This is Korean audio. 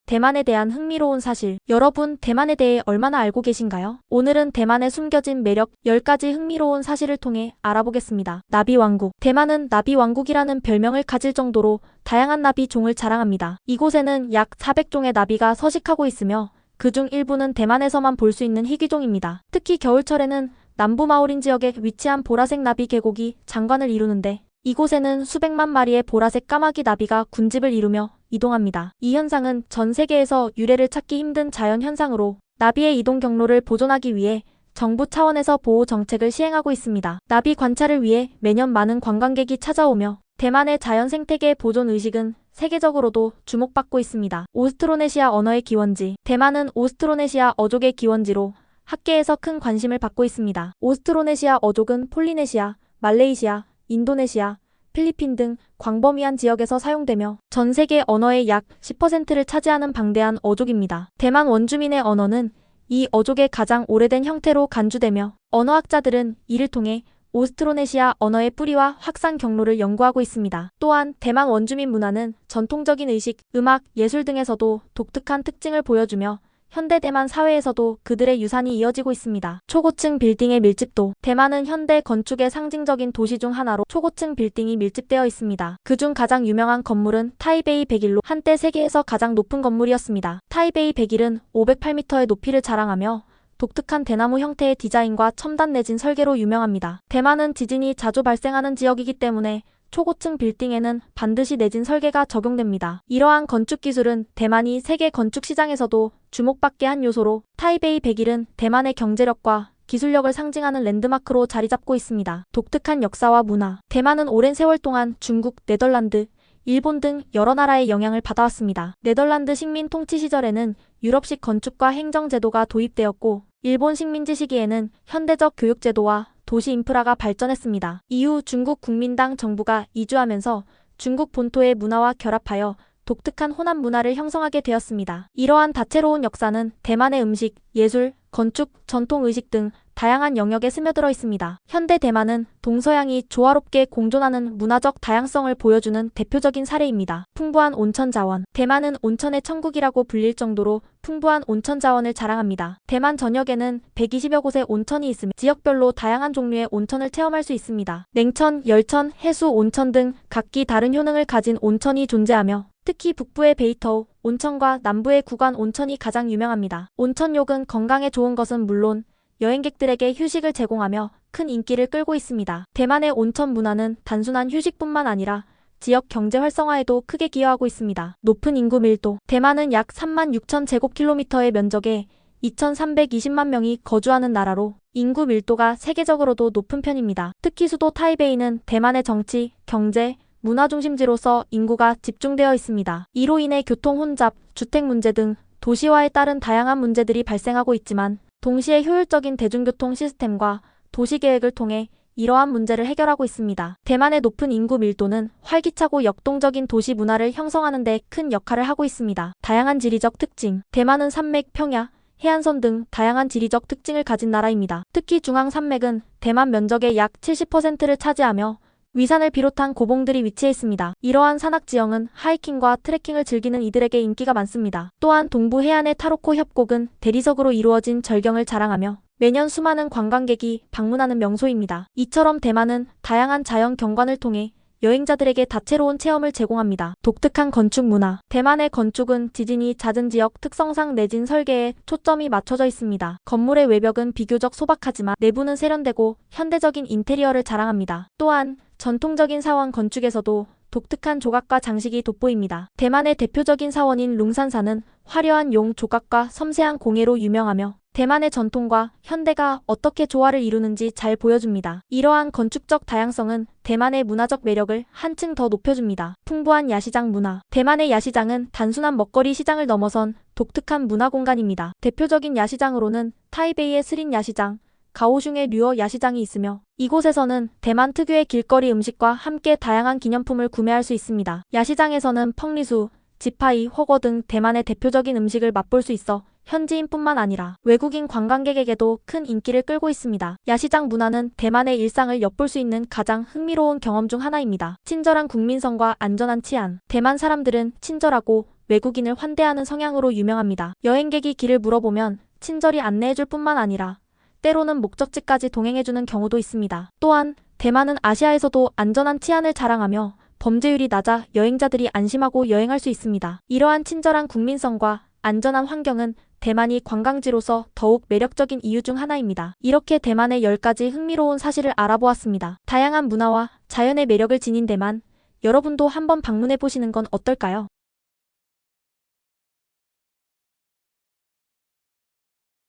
대만에 대한 흥미로운 사실. 여러분, 대만에 대해 얼마나 알고 계신가요? 오늘은 대만의 숨겨진 매력 10가지 흥미로운 사실을 통해 알아보겠습니다. 나비왕국. 대만은 나비왕국이라는 별명을 가질 정도로 다양한 나비 종을 자랑합니다. 이곳에는 약 400종의 나비가 서식하고 있으며 그중 일부는 대만에서만 볼 수 있는 희귀종입니다. 특히 겨울철에는 남부 마오린 지역에 위치한 보라색 나비 계곡이 장관을 이루는데 이곳에는 수백만 마리의 보라색 까마귀 나비가 군집을 이루며 이동합니다. 이 현상은 전 세계에서 유래를 찾기 힘든 자연 현상으로 나비의 이동 경로를 보존하기 위해 정부 차원에서 보호 정책을 시행하고 있습니다. 나비 관찰을 위해 매년 많은 관광객이 찾아오며 대만의 자연 생태계 보존 의식은 세계적으로도 주목받고 있습니다. 오스트로네시아 언어의 기원지. 대만은 오스트로네시아 어족의 기원지로 학계에서 큰 관심을 받고 있습니다. 오스트로네시아 어족은 폴리네시아, 말레이시아, 인도네시아, 필리핀 등 광범위한 지역에서 사용되며 전 세계 언어의 약 10%를 차지하는 방대한 어족입니다. 대만 원주민의 언어는 이 어족의 가장 오래된 형태로 간주되며 언어학자들은 이를 통해 오스트로네시아 언어의 뿌리와 확산 경로를 연구하고 있습니다. 또한 대만 원주민 문화는 전통적인 의식, 음악, 예술 등에서도 독특한 특징을 보여주며 현대 대만 사회에서도 그들의 유산이 이어지고 있습니다. 초고층 빌딩의 밀집도. 대만은 현대 건축의 상징적인 도시 중 하나로 초고층 빌딩이 밀집되어 있습니다. 그중 가장 유명한 건물은 타이베이 101로 한때 세계에서 가장 높은 건물이었습니다. 타이베이 101은 508m의 높이를 자랑하며 독특한 대나무 형태의 디자인과 첨단 내진 설계로 유명합니다. 대만은 지진이 자주 발생하는 지역이기 때문에 초고층 빌딩에는 반드시 내진 설계가 적용됩니다. 이러한 건축 기술은 대만이 세계 건축 시장에서도 주목받게 한 요소로 타이베이 101은 대만의 경제력과 기술력을 상징하는 랜드마크로 자리 잡고 있습니다. 독특한 역사와 문화. 대만은 오랜 세월 동안 중국, 네덜란드, 일본 등 여러 나라의 영향을 받아왔습니다. 네덜란드 식민 통치 시절에는 유럽식 건축과 행정 제도가 도입되었고 일본 식민지 시기에는 현대적 교육 제도와 도시 인프라가 발전했습니다. 이후 중국 국민당 정부가 이주하면서 중국 본토의 문화와 결합하여 독특한 호남 문화를 형성하게 되었습니다. 이러한 다채로운 역사는 대만의 음식, 예술, 건축, 전통의식 등 다양한 영역에 스며들어 있습니다. 현대 대만은 동서양이 조화롭게 공존하는 문화적 다양성을 보여주는 대표적인 사례입니다. 풍부한 온천 자원. 대만은 온천의 천국이라고 불릴 정도로 풍부한 온천 자원을 자랑합니다. 대만 전역에는 120여 곳의 온천이 있으며 지역별로 다양한 종류의 온천을 체험할 수 있습니다. 냉천, 열천, 해수 온천 등 각기 다른 효능을 가진 온천이 존재하며 특히 북부의 베이터우 온천과 남부의 구간 온천이 가장 유명합니다. 온천욕은 건강에 좋은 것은 물론 여행객들에게 휴식을 제공하며 큰 인기를 끌고 있습니다. 대만의 온천 문화는 단순한 휴식뿐만 아니라 지역 경제 활성화에도 크게 기여하고 있습니다. 높은 인구 밀도. 대만은 약 3만 6천 제곱킬로미터의 면적에 2,320만 명이 거주하는 나라로 인구 밀도가 세계적으로도 높은 편입니다. 특히 수도 타이베이는 대만의 정치, 경제, 문화 중심지로서 인구가 집중되어 있습니다. 이로 인해 교통 혼잡, 주택 문제 등 도시화에 따른 다양한 문제들이 발생하고 있지만 동시에 효율적인 대중교통 시스템과 도시계획을 통해 이러한 문제를 해결하고 있습니다. 대만의 높은 인구 밀도는 활기차고 역동적인 도시 문화를 형성하는 데 큰 역할을 하고 있습니다. 다양한 지리적 특징. 대만은 산맥, 평야, 해안선 등 다양한 지리적 특징을 가진 나라입니다. 특히 중앙산맥은 대만 면적의 약 70%를 차지하며 위산을 비롯한 고봉들이 위치해 있습니다. 이러한 산악지형은 하이킹과 트레킹을 즐기는 이들에게 인기가 많습니다. 또한 동부 해안의 타로코 협곡은 대리석으로 이루어진 절경을 자랑하며 매년 수많은 관광객이 방문하는 명소입니다. 이처럼 대만은 다양한 자연 경관을 통해 여행자들에게 다채로운 체험을 제공합니다. 독특한 건축 문화. 대만의 건축은 지진이 잦은 지역 특성상 내진 설계에 초점이 맞춰져 있습니다. 건물의 외벽은 비교적 소박하지만 내부는 세련되고 현대적인 인테리어를 자랑합니다. 또한 전통적인 사원 건축에서도 독특한 조각과 장식이 돋보입니다. 대만의 대표적인 사원인 룽산사는 화려한 용 조각과 섬세한 공예로 유명하며 대만의 전통과 현대가 어떻게 조화를 이루는지 잘 보여줍니다. 이러한 건축적 다양성은 대만의 문화적 매력을 한층 더 높여줍니다. 풍부한 야시장 문화. 대만의 야시장은 단순한 먹거리 시장을 넘어선 독특한 문화 공간입니다. 대표적인 야시장으로는 타이베이의 스린 야시장, 가오슝의 류어 야시장이 있으며 이곳에서는 대만 특유의 길거리 음식과 함께 다양한 기념품을 구매할 수 있습니다. 야시장에서는 펑리수, 지파이, 허거 등 대만의 대표적인 음식을 맛볼 수 있어 현지인뿐만 아니라 외국인 관광객에게도 큰 인기를 끌고 있습니다. 야시장 문화는 대만의 일상을 엿볼 수 있는 가장 흥미로운 경험 중 하나입니다. 친절한 국민성과 안전한 치안. 대만 사람들은 친절하고 외국인을 환대하는 성향으로 유명합니다. 여행객이 길을 물어보면 친절히 안내해줄 뿐만 아니라 때로는 목적지까지 동행해주는 경우도 있습니다. 또한 대만은 아시아에서도 안전한 치안을 자랑하며 범죄율이 낮아 여행자들이 안심하고 여행할 수 있습니다. 이러한 친절한 국민성과 안전한 환경은 대만이 관광지로서 더욱 매력적인 이유 중 하나입니다. 이렇게 대만의 10가지 흥미로운 사실을 알아보았습니다. 다양한 문화와 자연의 매력을 지닌 대만, 여러분도 한번 방문해 보시는 건 어떨까요?